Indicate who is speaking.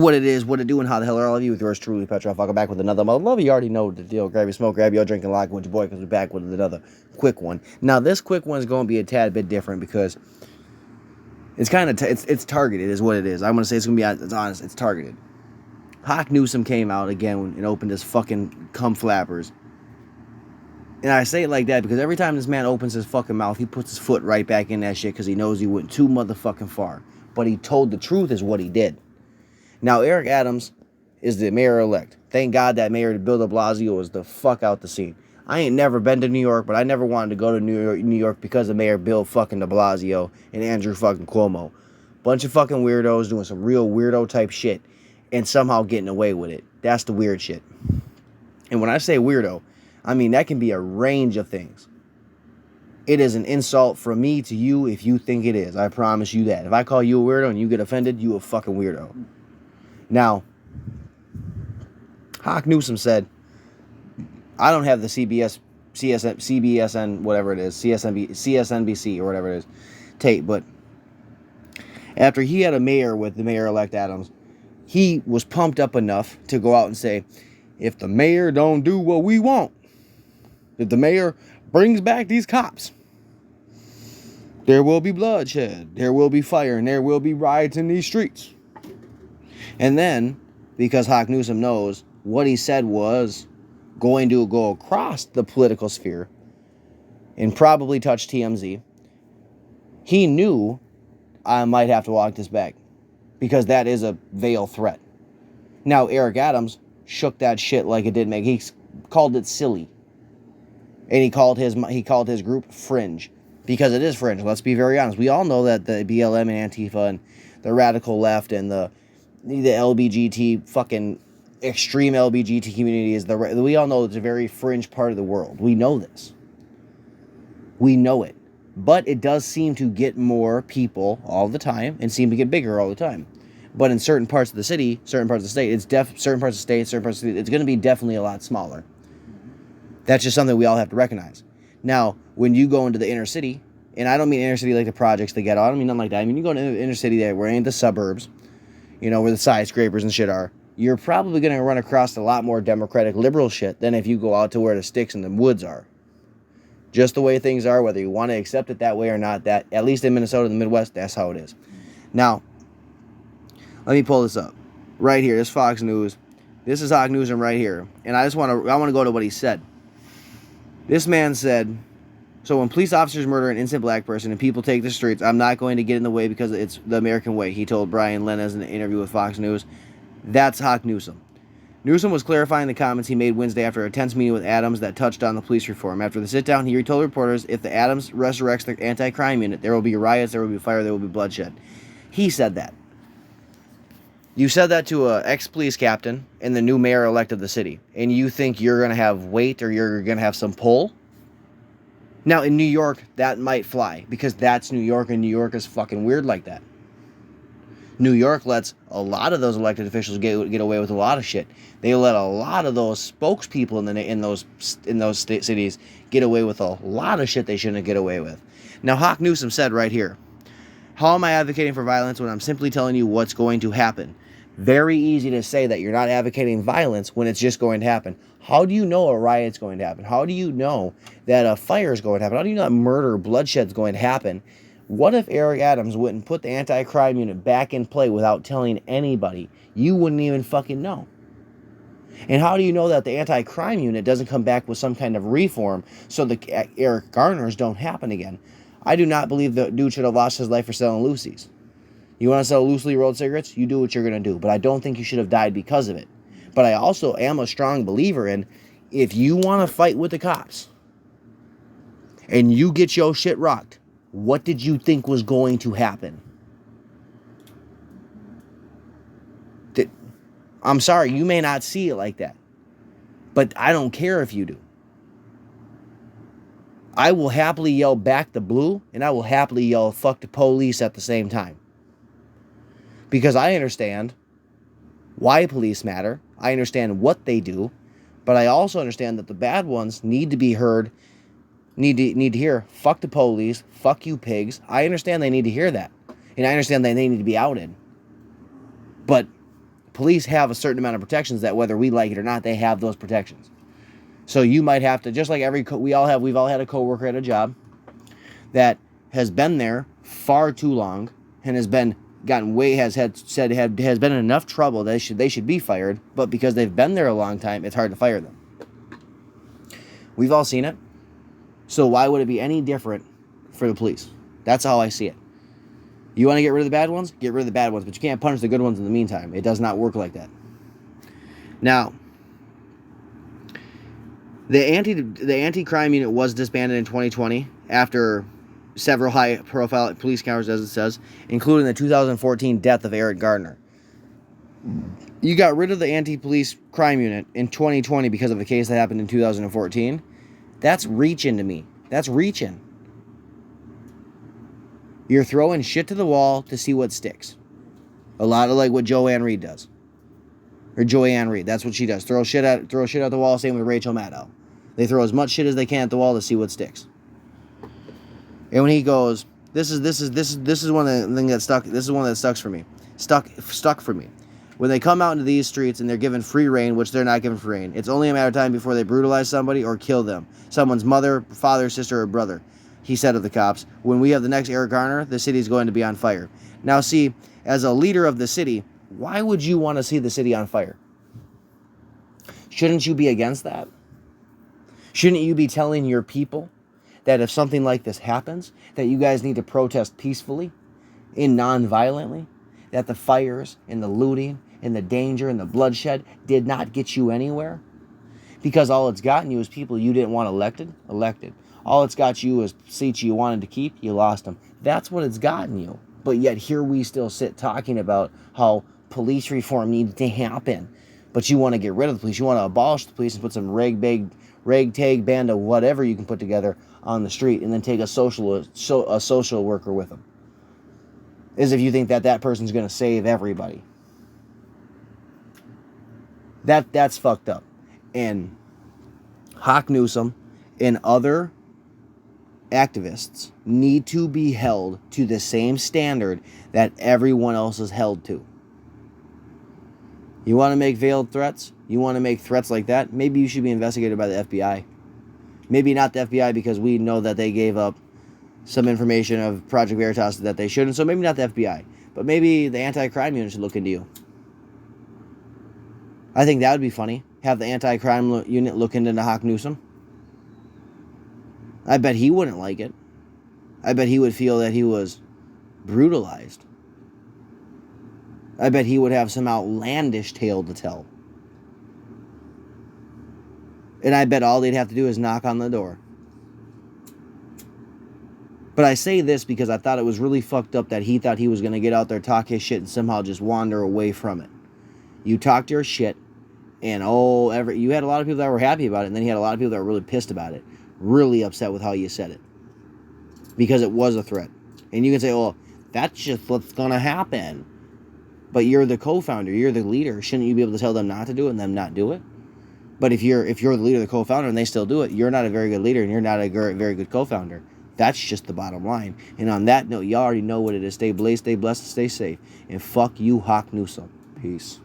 Speaker 1: What it is, what it do, and how the hell are all of you? With yours truly, PATRIOT. I'll go back with another mother love. You already know the deal. Grab your smoke, grab your drink, and lock with your boy, because we're back with another quick one. Now, this quick one is going to be a tad bit different because it's kind of it's targeted, is what it is. I'm going to say it's going to be, it's honest, it's targeted. Newsome came out again and opened his fucking cum flappers. And I say it like that because every time this man opens his fucking mouth, he puts his foot right back in that shit because he knows he went too motherfucking far. But he told the truth is what he did. Now, Eric Adams is the mayor-elect. Thank God that Mayor Bill de Blasio is the fuck out the scene. I ain't never been to New York, but I never wanted to go to New York because of Mayor Bill fucking de Blasio and Andrew fucking Cuomo. Bunch of fucking weirdos doing some real weirdo type shit and somehow getting away with it. That's the weird shit. And when I say weirdo, I mean that can be a range of things. It is an insult from me to you if you think it is. I promise you that. If I call you a weirdo and you get offended, you a fucking weirdo. Now, Newsome said, I don't have the CBSN, whatever it is, CSNBC or whatever it is, tape, but after he had a mayor with the mayor-elect Adams, he was pumped up enough to go out and say, if the mayor don't do what we want, if the mayor brings back these cops, there will be bloodshed, there will be fire, and there will be riots in these streets. And then, because Newsome knows what he said was going to go across the political sphere and probably touch TMZ, he knew I might have to walk this back because that is a veiled threat. Now, Eric Adams shook that shit like it didn't make. He called it silly. And he called his group fringe because it is fringe. Let's be very honest. We all know that the BLM and Antifa and the radical left and the LBGT fucking extreme LBGT community is we all know it's a very fringe part of the world. We know this. We know it. But it does seem to get more people all the time and seem to get bigger all the time. But in certain parts of the city, certain parts of the state, it's going to be definitely a lot smaller. That's just something we all have to recognize. Now, when you go into the inner city, and I don't mean inner city like the projects, the ghetto, I don't mean nothing like that. I mean, you go into the inner city there, where in the suburbs, where the skyscrapers and shit are, you're probably going to run across a lot more democratic liberal shit than if you go out to where the sticks and the woods are. Just the way things are, whether you want to accept it that way or not, that at least in Minnesota and the Midwest, that's how it is. Now, let me pull this up. Right here, this Fox News. This is Newsome right here. And I want to go to what he said. This man said, so when police officers murder an innocent black person and people take the streets, I'm not going to get in the way because it's the American way, he told Brian Lenez in an interview with Fox News. That's Newsome. Newsome was clarifying the comments he made Wednesday after a tense meeting with Adams that touched on the police reform. After the sit-down, he told reporters if the Adams resurrects the anti-crime unit, there will be riots, there will be fire, there will be bloodshed. He said that. You said that to an ex-police captain and the new mayor-elect of the city, and you think you're going to have weight or you're going to have some pull? Now, in New York, that might fly, because that's New York, and New York is fucking weird like that. New York lets a lot of those elected officials get away with a lot of shit. They let a lot of those spokespeople in those cities get away with a lot of shit they shouldn't get away with. Now, Newsome said right here, how am I advocating for violence when I'm simply telling you what's going to happen? Very easy to say that you're not advocating violence when it's just going to happen. How do you know a riot's going to happen? How do you know that a fire is going to happen? How do you know that murder, bloodshed is going to happen? What if Eric Adams wouldn't put the anti-crime unit back in play without telling anybody? You wouldn't even fucking know. And how do you know that the anti-crime unit doesn't come back with some kind of reform so the Eric Garners don't happen again? I do not believe the dude should have lost his life for selling loosies. You want to sell loosely rolled cigarettes? You do what you're going to do. But I don't think you should have died because of it. But I also am a strong believer in, if you want to fight with the cops and you get your shit rocked, what did you think was going to happen? I'm sorry, you may not see it like that. But I don't care if you do. I will happily yell back the blue, and I will happily yell fuck the police at the same time. Because I understand why police matter. I understand what they do. But I also understand that the bad ones need to be heard, need to hear, fuck the police, fuck you pigs. I understand they need to hear that. And I understand that they need to be outed. But police have a certain amount of protections that whether we like it or not, they have those protections. So you might have to, just like we've all had a coworker at a job that has been there far too long and has been in enough trouble that they should be fired, but because they've been there a long time, it's hard to fire them. We've all seen it. So why would it be any different for the police? That's how I see it. You want to get rid of the bad ones? Get rid of the bad ones, but you can't punish the good ones in the meantime. It does not work like that. Now, the anti-crime unit was disbanded in 2020 after several high-profile police encounters, as it says, including the 2014 death of Eric Gardner. You got rid of the anti-police crime unit in 2020 because of a case that happened in 2014. That's reaching to me. That's reaching. You're throwing shit to the wall to see what sticks. A lot of like what Joanne Reed does. Or Joanne Reed. That's what she does. Throw shit at the wall. Same with Rachel Maddow. They throw as much shit as they can at the wall to see what sticks. And when he goes, this is one of the things that stuck. This is one that stuck for me. Stuck for me. When they come out into these streets and they're given free reign, which they're not given free reign, it's only a matter of time before they brutalize somebody or kill them. Someone's mother, father, sister, or brother. He said of the cops, when we have the next Eric Garner, the city's going to be on fire. Now see, as a leader of the city, why would you want to see the city on fire? Shouldn't you be against that? Shouldn't you be telling your people that if something like this happens, that you guys need to protest peacefully and non-violently? That the fires and the looting and the danger and the bloodshed did not get you anywhere? Because all it's gotten you is people you didn't want elected. All it's got you is seats you wanted to keep, you lost them. That's what it's gotten you. But yet here we still sit talking about how police reform needs to happen. But you want to get rid of the police. You want to abolish the police and put some ragtag band of whatever you can put together on the street and then take a social worker with them. As if you think that person's going to save everybody. That's fucked up. And Hawk Newsome and other activists need to be held to the same standard that everyone else is held to. You want to make veiled threats? You want to make threats like that? Maybe you should be investigated by the FBI. Maybe not the FBI because we know that they gave up some information of Project Veritas that they shouldn't. So maybe not the FBI. But maybe the anti-crime unit should look into you. I think that would be funny. Have the anti-crime unit look into Hawk Newsome. I bet he wouldn't like it. I bet he would feel that he was brutalized. I bet he would have some outlandish tale to tell. And I bet all they'd have to do is knock on the door. But I say this because I thought it was really fucked up that he thought he was going to get out there, talk his shit, and somehow just wander away from it. You talked your shit, and you had a lot of people that were happy about it, and then you had a lot of people that were really pissed about it. Really upset with how you said it. Because it was a threat. And you can say, oh, that's just what's going to happen. But you're the co-founder, you're the leader. Shouldn't you be able to tell them not to do it and them not do it? But if you're the leader, the co-founder, and they still do it, you're not a very good leader and you're not a very good co-founder. That's just the bottom line. And on that note, y'all already know what it is. Stay blessed, stay safe. And fuck you, Hawk Newsome. Peace.